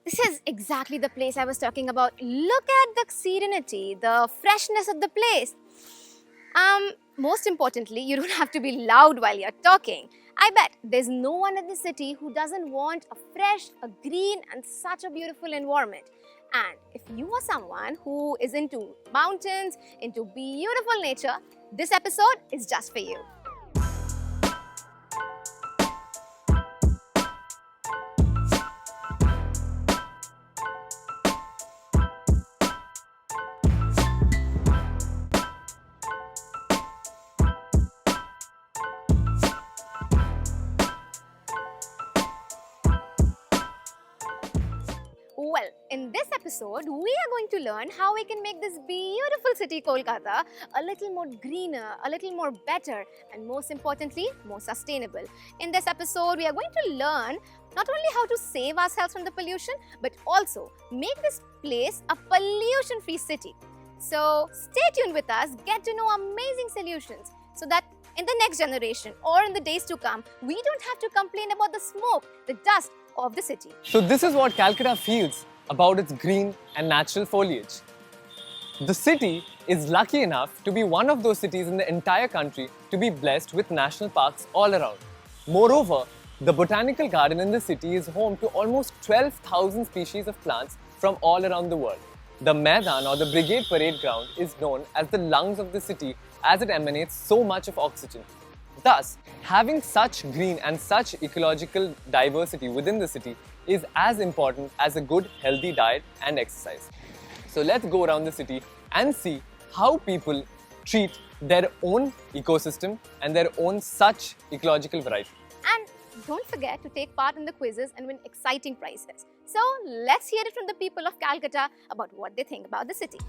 This is exactly the place I was talking about. Look at the serenity, the freshness of the place. Most importantly, you don't have to be loud while you're talking. I bet there's no one in the city who doesn't want a fresh, a green, and such a beautiful environment. And if you are someone who is into mountains, into beautiful nature, this episode is just for you. Well, in this episode, we are going to learn how we can make this beautiful city, Kolkata, a little more greener, a little more better, and most importantly, more sustainable. In this episode, we are going to learn not only how to save ourselves from the pollution, but also make this place a pollution-free city. So, stay tuned with us, get to know amazing solutions so that in the next generation or in the days to come, we don't have to complain about the smoke, the dust of the city. So this is what Calcutta feels about its green and natural foliage. The city is lucky enough to be one of those cities in the entire country to be blessed with national parks all around. Moreover, the botanical garden in the city is home to almost 12,000 species of plants from all around the world. The Maidan or the Brigade Parade Ground is known as the lungs of the city as it emanates so much of oxygen. Thus, having such green and such ecological diversity within the city is as important as a good healthy diet and exercise. So let's go around the city and see how people treat their own ecosystem and their own such ecological variety. And don't forget to take part in the quizzes and win exciting prizes. So let's hear it from the people of Calcutta about what they think about the city.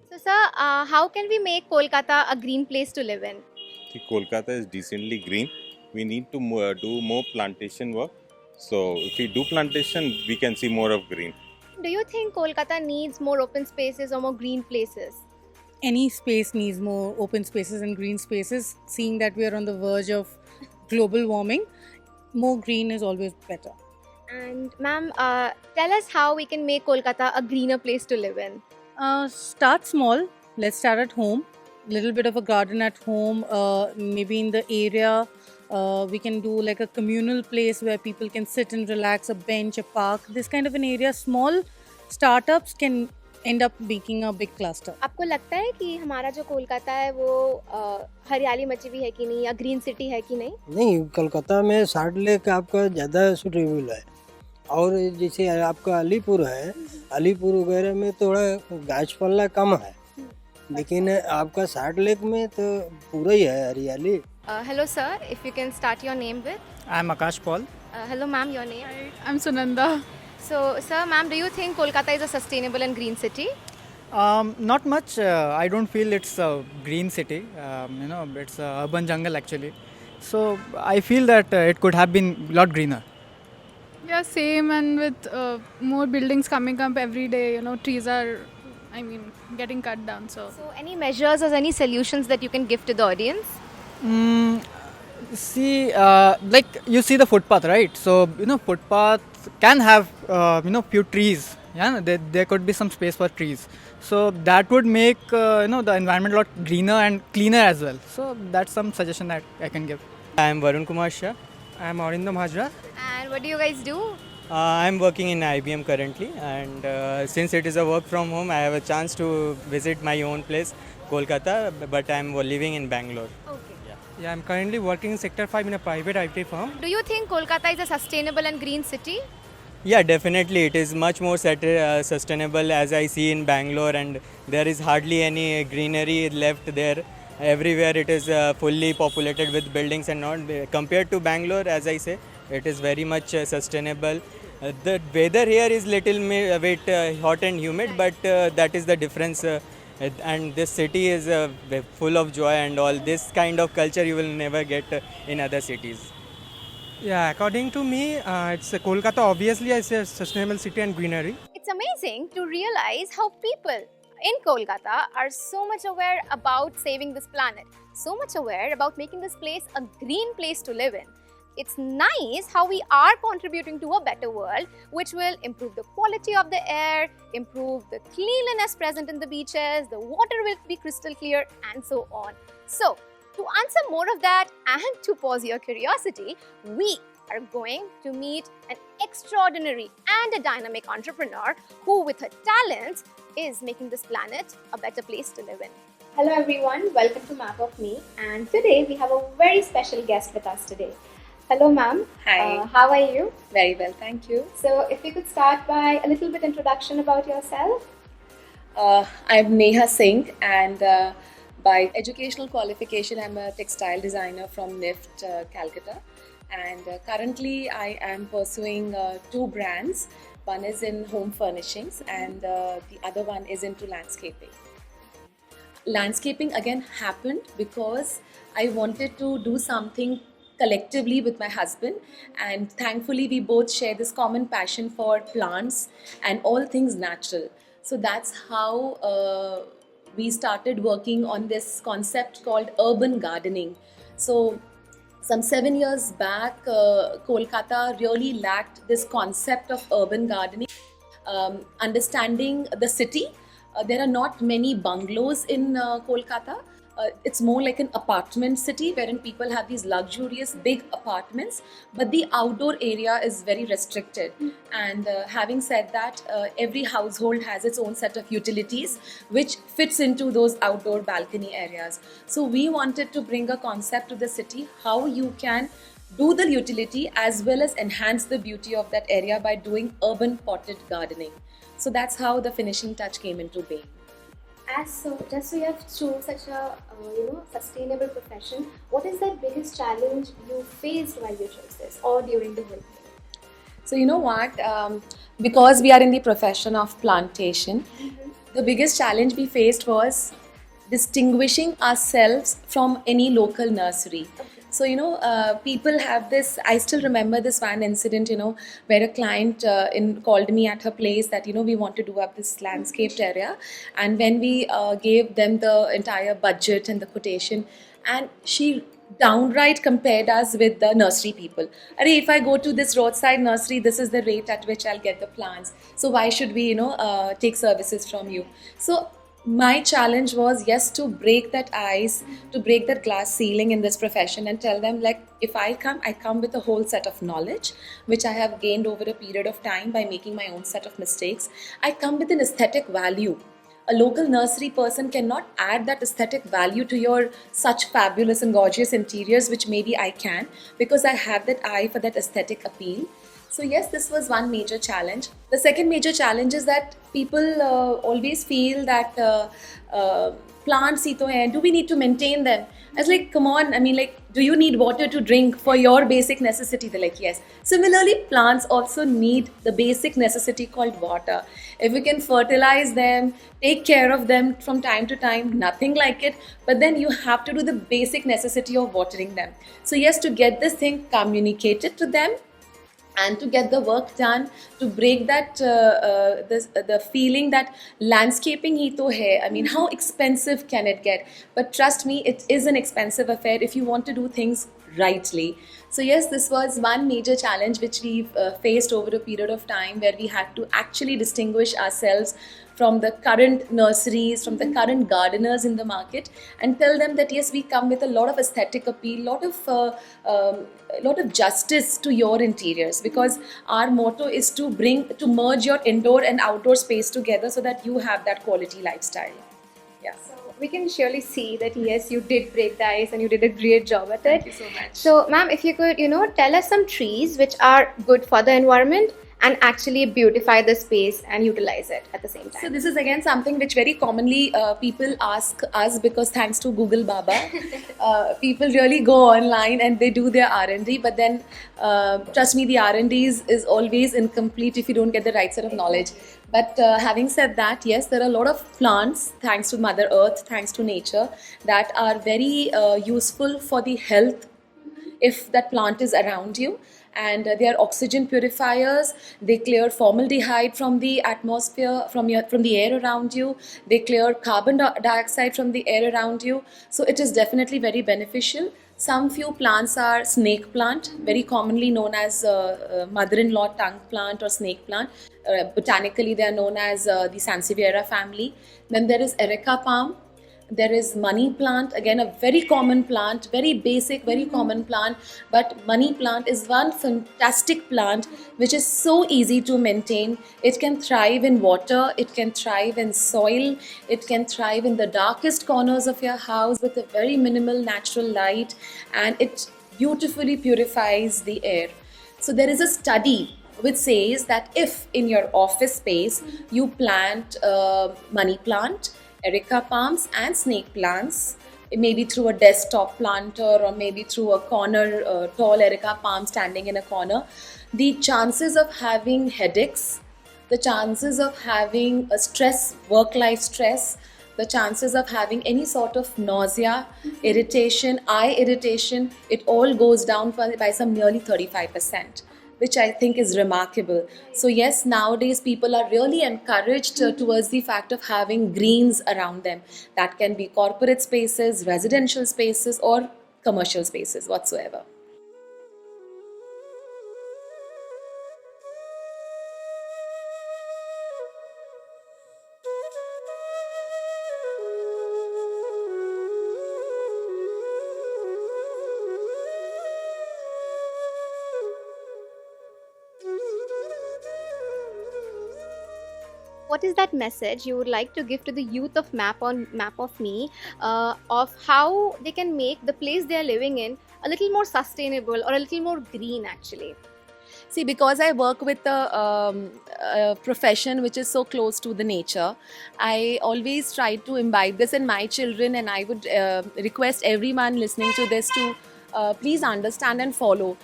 So sir, how can we make Kolkata a green place to live in? See, Kolkata is decently green. We need to do more plantation work. So if we do plantation, we can see more of green. Do you think Kolkata needs more open spaces or more green places? Any space needs more open spaces and green spaces. Seeing that we are on the verge of global warming, more green is always better. And ma'am, tell us how we can make Kolkata a greener place to live in. Start small. Let's start at home. Little bit of a garden at home. Maybe in the area, we can do like a communal place where people can sit and relax, a bench, a park. This kind of an area. Small startups can end up making a big cluster. आपको लगता है कि हमारा जो कोलकाता है वो हरियाली मची हुई है कि नहीं या ग्रीन सिटी है कि नहीं? नहीं, कोलकाता में साल्ट लेक आपका ज़्यादा सूटेबल है और जैसे आपका अलीपुर है, अलीपुर वगैरह में थोड़ा गाछ पल्ला कम है, लेकिन आपका साल्ट लेक में तो पूरा ही है हरियाली. Hello sir, if you can start your name with. I'm Akash Paul. Hello ma'am, your name. I'm Sunanda. So sir, ma'am, do you think Kolkata is a sustainable and green city? Not much. I don't feel it's a green city. It's a urban jungle actually. So I feel that it could have been a lot greener. Yeah, same, and with more buildings coming up every day, trees are, getting cut down. So So any measures or any solutions that you can give to the audience? See, like you see the footpath, right? So footpath can have few trees. Yeah, there could be some space for trees. So that would make the environment a lot greener and cleaner as well. So that's some suggestion that I can give. I am Varun Kumar Shah. I am Arindam Hajra. And what do you guys do? I am working in IBM currently, and since it is a work from home, I have a chance to visit my own place, Kolkata, but I am living in Bangalore. Okay. Yeah, I am currently working in Sector 5 in a private IT firm. Do you think Kolkata is a sustainable and green city? Yeah, definitely. It is much more sustainable as I see in Bangalore, and there is hardly any greenery left there. Everywhere it is fully populated with buildings and not. Compared to Bangalore, as I say, it is very much sustainable. The weather here is little bit hot and humid, but that is the difference. And this city is full of joy and all. This kind of culture you will never get in other cities. Yeah, according to me, it's Kolkata obviously is a sustainable city and greenery. It's amazing to realize how people in Kolkata are so much aware about saving this planet, so much aware about making this place a green place to live in. It's nice how we are contributing to a better world, which will improve the quality of the air, improve the cleanliness present in the beaches, the water will be crystal clear, and so on. So, to answer more of that and to pause your curiosity, we are going to meet an extraordinary and a dynamic entrepreneur who, with her talents, is making this planet a better place to live in. Hello everyone, welcome to Map of Me, and today we have a very special guest with us today. Hello ma'am. Hi. How are you? Very well, thank you. So if you could start by a little bit introduction about yourself. I'm Neha Singh, and by educational qualification, I'm a textile designer from NIFT, Calcutta. And currently, I am pursuing two brands. One is in home furnishings, and the other one is into landscaping. Landscaping again happened because I wanted to do something collectively with my husband, and thankfully we both share this common passion for plants and all things natural. So that's how we started working on this concept called urban gardening. So some 7 years back, Kolkata really lacked this concept of urban gardening. Understanding the city, there are not many bungalows in Kolkata. It's more like an apartment city wherein people have these luxurious big apartments, but the outdoor area is very restricted. And having said that, every household has its own set of utilities which fits into those outdoor balcony areas. So we wanted to bring a concept to the city, how you can do the utility as well as enhance the beauty of that area by doing urban potted gardening. So that's how the finishing touch came into being. Just so you have chosen such a sustainable profession, what is the biggest challenge you faced while you chose this or during the whole thing? So you know what, because we are in the profession of plantation, the biggest challenge we faced was distinguishing ourselves from any local nursery. So, people have this, I still remember this one incident, where a client called me at her place that, we want to do up this landscaped area. And when we gave them the entire budget and the quotation, and she downright compared us with the nursery people. If I go to this roadside nursery, this is the rate at which I'll get the plants. So why should we, take services from you? So my challenge was, yes, to break that ice, to break that glass ceiling in this profession and tell them, like, if I come with a whole set of knowledge, which I have gained over a period of time by making my own set of mistakes. I come with an aesthetic value. A local nursery person cannot add that aesthetic value to your such fabulous and gorgeous interiors, which maybe I can, because I have that eye for that aesthetic appeal. So yes, this was one major challenge. The second major challenge is that people always feel that plants hi to hai, do we need to maintain them? I was like, come on, do you need water to drink for your basic necessity? They're like, yes. Similarly, plants also need the basic necessity called water. If we can fertilize them, take care of them from time to time, nothing like it, but then you have to do the basic necessity of watering them. So yes, to get this thing communicated to them, and to get the work done, to break that the feeling that landscaping hi to hai. How expensive can it get? But trust me, it is an expensive affair if you want to do things rightly. So yes, this was one major challenge which we've faced over a period of time, where we had to actually distinguish ourselves from the current nurseries, from the current gardeners in the market, and tell them that yes, we come with a lot of aesthetic appeal, lot of justice to your interiors, because our motto is to merge your indoor and outdoor space together so that you have that quality lifestyle. Yeah. So we can surely see that yes, you did break the ice and you did a great job at it. Thank you so much. So ma'am, if you could, tell us some trees which are good for the environment and actually beautify the space and utilize it at the same time. So this is again something which very commonly people ask us, because thanks to Google Baba, people really go online and they do their R&D, but then trust me, the R&D is always incomplete if you don't get the right set of knowledge. But having said that, yes, there are a lot of plants, thanks to Mother Earth, thanks to nature, that are very useful for the health if that plant is around you. and they are oxygen purifiers. They clear formaldehyde from the atmosphere, from the air around you. They clear carbon dioxide from the air around you. So it is definitely very beneficial. Some few plants are snake plant, very commonly known as mother-in-law tongue plant or snake plant. Botanically, they are known as the Sansevieria family. Then there is Erica palm. There is money plant, again a very common plant, very basic, very common plant. But money plant is one fantastic plant which is so easy to maintain. It can thrive in water, it can thrive in soil, it can thrive in the darkest corners of your house with a very minimal natural light, and it beautifully purifies the air. So there is a study which says that if in your office space you plant money plant, Erica palms and snake plants, maybe through a desktop planter or maybe through a corner tall Erica palm standing in a corner, the chances of having headaches, the chances of having a stress, work-life stress, the chances of having any sort of nausea, irritation, eye irritation, it all goes down by some nearly 35%. Which I think is remarkable. So yes, nowadays people are really encouraged towards the fact of having greens around them. That can be corporate spaces, residential spaces, or commercial spaces whatsoever. What is that message you would like to give to the youth of Map of Me of how they can make the place they are living in a little more sustainable or a little more green actually? See, because I work with a profession which is so close to the nature, I always try to imbibe this in my children, and I would request everyone listening to this to please understand and follow.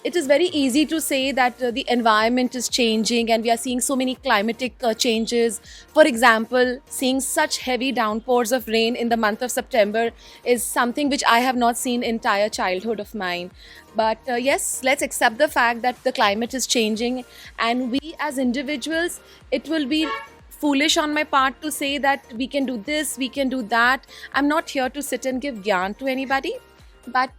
It is very easy to say that the environment is changing and we are seeing so many climatic changes. For example, seeing such heavy downpours of rain in the month of September is something which I have not seen entire childhood of mine. But yes, let's accept the fact that the climate is changing, and we as individuals, it will be foolish on my part to say that we can do this, we can do that. I'm not here to sit and give gyan to anybody. But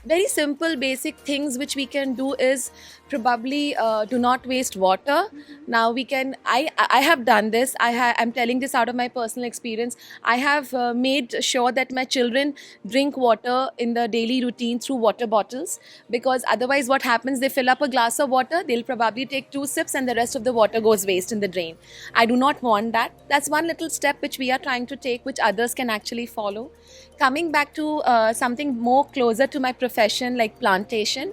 very simple basic things which we can do is probably do not waste water. Now we can, I have done this, I'm telling this out of my personal experience. I have made sure that my children drink water in the daily routine through water bottles, because otherwise what happens, they fill up a glass of water, they'll probably take 2 sips and the rest of the water goes waste in the drain. I do not want that. That's one little step which we are trying to take, which others can actually follow. Coming back to something more closer to my profession, like plantation.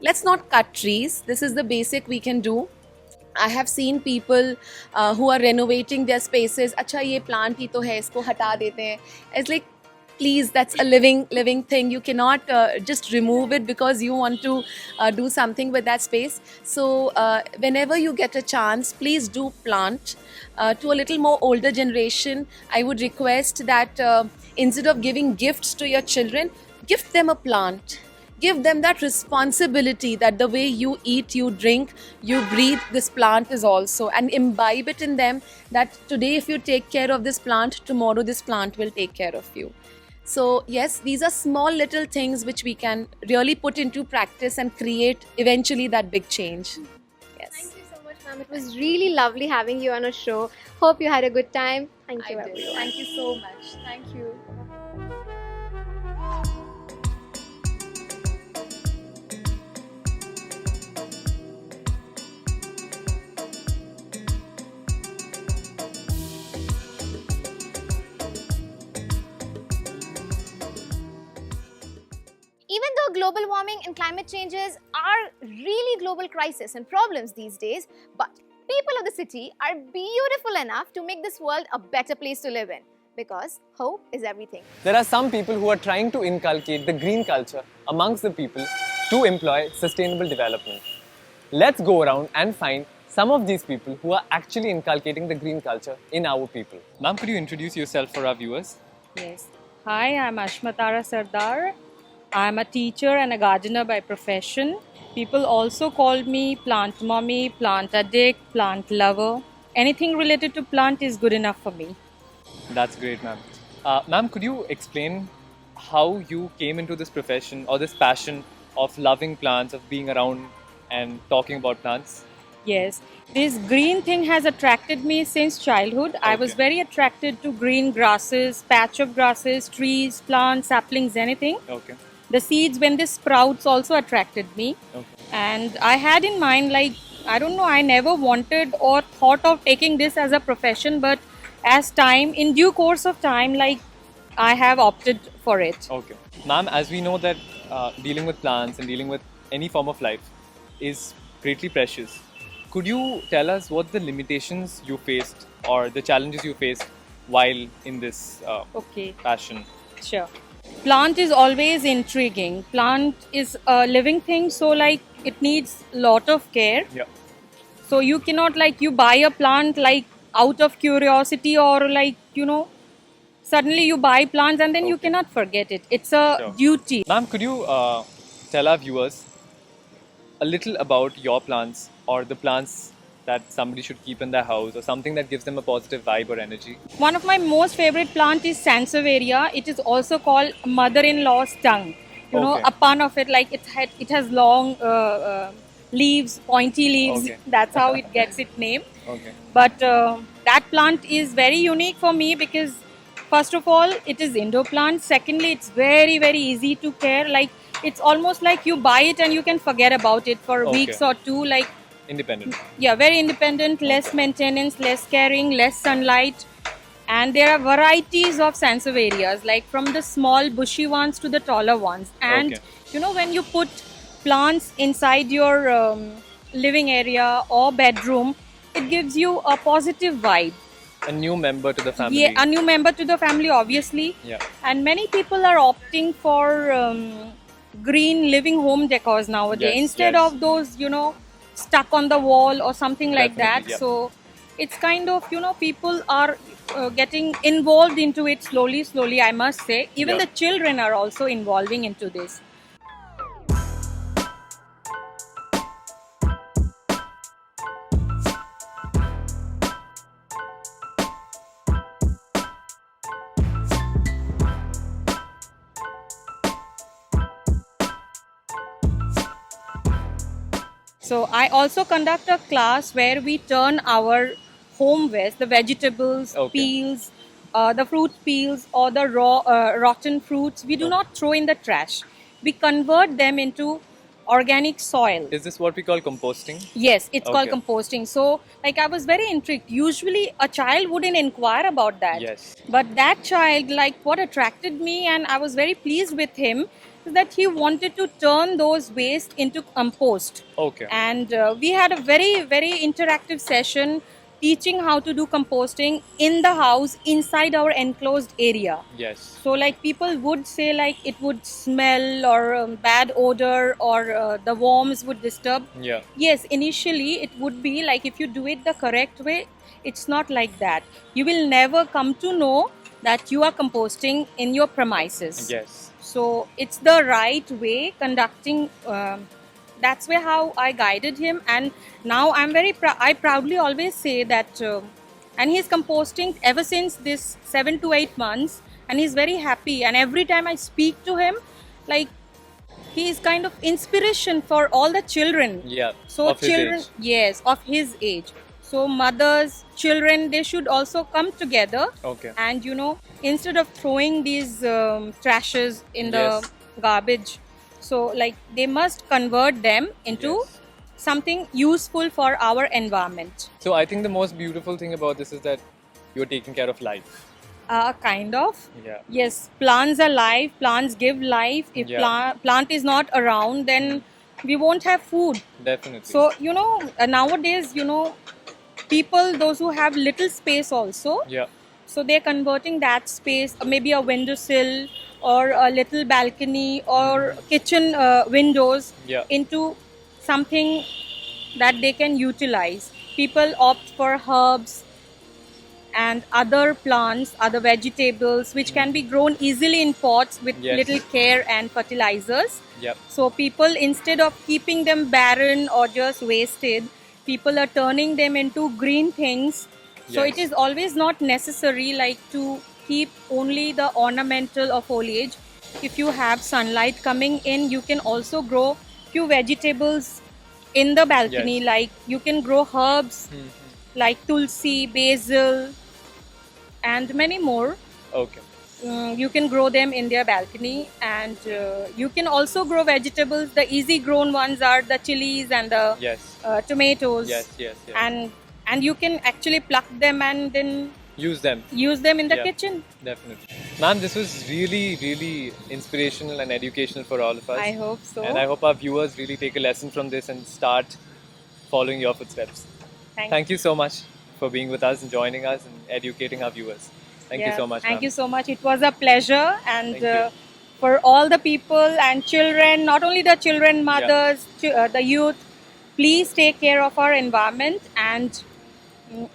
Let's not cut trees. This is the basic we can do. I have seen people who are renovating their spaces. Acha, ye plant hi to hai, isko hata dete hain. It's like, please, that's a living thing. You cannot just remove it because you want to do something with that space. So whenever you get a chance, please do plant. To a little more older generation, I would request that instead of giving gifts to your children, gift them a plant. Give them that responsibility that the way you eat, you drink, you breathe, this plant is also. And imbibe it in them that today if you take care of this plant, tomorrow this plant will take care of you. So yes, these are small little things which we can really put into practice and create eventually that big change. Yes. Thank you so much, ma'am. It was really lovely having you on a show. Hope you had a good time. Thank you, everyone. Thank you so much. Thank you. Even though global warming and climate changes are really global crises and problems these days, but people of the city are beautiful enough to make this world a better place to live in, because hope is everything. There are some people who are trying to inculcate the green culture amongst the people to employ sustainable development. Let's go around and find some of these people who are actually inculcating the green culture in our people. Ma'am, could you introduce yourself for our viewers? Yes. Hi, I'm Ashmatara Sardar. I'm a teacher and a gardener by profession. People also call me plant mommy, plant addict, plant lover. Anything related to plant is good enough for me. That's great, ma'am. Ma'am, could you explain how you came into this profession or this passion of loving plants, of being around and talking about plants? Yes, this green thing has attracted me since childhood. I was Okay. very attracted to green grasses, patch of grasses, trees, plants, saplings, anything. Okay. The seeds, when they sprouts, also attracted me. Okay. And I had in mind, like, I don't know, I never wanted or thought of taking this as a profession, but as time, in due course of time, like, I have opted for it. Okay. Ma'am, as we know that dealing with plants and dealing with any form of life is greatly precious, could you tell us what the limitations you faced or the challenges you faced while in this Okay. passion? Sure. Plant is always intriguing. Plant is a living thing, so like it needs lot of care. Yeah. So you cannot like you buy a plant like out of curiosity or like suddenly you buy plants and then you Okay. cannot forget it. It's a Sure. duty. Ma'am, could you tell our viewers a little about your plants or the plants that somebody should keep in their house or something that gives them a positive vibe or energy? One of my most favorite plant is Sansevieria. It is also called mother-in-law's tongue. You know, Okay. a pun of it, like it has long leaves, pointy leaves. Okay. That's how it gets its name. Okay. But that plant is very unique for me because first of all, it is indoor plant. Secondly, it's very, very easy to care. Like it's almost like you buy it and you can forget about it for Okay. weeks or two. Like Independent. yeah, very independent, less maintenance, less caring, less sunlight. And there are varieties of Sansevierias, like from the small bushy ones to the taller ones. And Okay. when you put plants inside your living area or bedroom, it gives you a positive vibe. A new member to the family. Yeah, a new member to the family, obviously. Yeah. And many people are opting for green living home decors nowadays Yes, instead yes. of those, stuck on the wall or something like that. Definitely, yeah. So it's kind of, people are getting involved into it slowly, I must say. Even Yeah. the children are also involving into this. So I also conduct a class where we turn our home waste, the vegetables, Okay. peels, the fruit peels or the raw rotten fruits, we do not throw in the trash. We convert them into organic soil. Is this what we call composting? Yes, it's called Okay. composting. So like I was very intrigued. Usually a child wouldn't inquire about that. Yes. But that child, like what attracted me and I was very pleased with him is that he wanted to turn those waste into compost. Okay. And we had a very, very interactive session teaching how to do composting in the house inside our enclosed area. Yes. So like people would say like it would smell or bad odor or the worms would disturb. Yeah. Yes, initially it would be like if you do it the correct way, it's not like that. You will never come to know that you are composting in your premises. Yes. So it's the right way conducting. That's where how I guided him, and now I'm very I proudly always say that, and he's composting ever since this 7 to 8 months, and he's very happy. And every time I speak to him, like he is kind of inspiration for all the children. Yeah. So of his children, age. yes, of his age. So mothers, children, they should also come together. Okay. And instead of throwing these trashes in the Yes. garbage, so like they must convert them into Yes. something useful for our environment. So I think the most beautiful thing about this is that you're taking care of life. Kind of. Yeah. Yes, plants are life. Plants give life. If Yeah. plant is not around, then we won't have food. Definitely. So nowadays, people, those who have little space also, yeah. so they're converting that space, maybe a windowsill or a little balcony or kitchen windows, Yeah. into something that they can utilize. People opt for herbs and other plants, other vegetables, which can be grown easily in pots with Yes. little care and fertilizers. Yep. So people, instead of keeping them barren or just wasted, people are turning them into green things. So Yes. it is always not necessary like to keep only the ornamental or foliage. If you have sunlight coming in, you can also grow few vegetables in the balcony. Yes. Like you can grow herbs like tulsi, basil, and many more. Okay. You can grow them in their balcony, and you can also grow vegetables. The easy grown ones are the chilies and the Yes. tomatoes. Yes. Yes. Yes. And you can actually pluck them and then Use them. use them in the Yeah. kitchen. Definitely. Ma'am, this was really, really inspirational and educational for all of us. I hope so. And I hope our viewers really take a lesson from this and start following your footsteps. Thank you so much for being with us and joining us and educating our viewers. Thank you Yeah, so much. Thank ma'am. you so much. It was a pleasure. And Thank you. for all the people and children, not only the children, mothers, the youth, please take care of our environment and,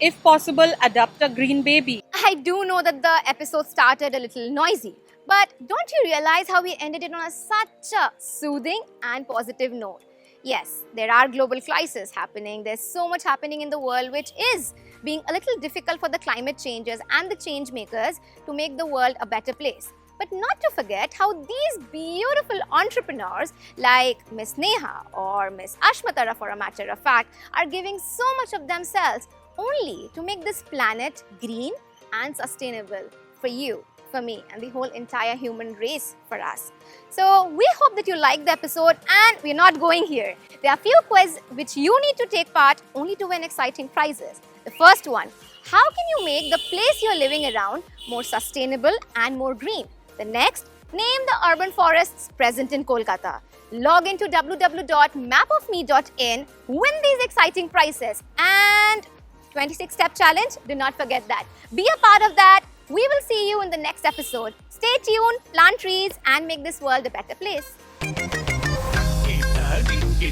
if possible, adopt a green baby. I do know that the episode started a little noisy, but don't you realize how we ended it on such a soothing and positive note? Yes, there are global crises happening. There's so much happening in the world which is being a little difficult for the climate changes and the change makers to make the world a better place. But not to forget how these beautiful entrepreneurs like Miss Neha or Miss Ashmatara, for a matter of fact, are giving so much of themselves only to make this planet green and sustainable for you, for me, and the whole entire human race for us. So we hope that you liked the episode, and we're not going here. There are few quizzes which you need to take part only to win exciting prizes. The first one, how can you make the place you're living around more sustainable and more green? The next, name the urban forests present in Kolkata. Log into www.mapofme.in, win these exciting prizes, and 26-step challenge, do not forget that. Be a part of that. We will see you in the next episode. Stay tuned, plant trees, and make this world a better place. It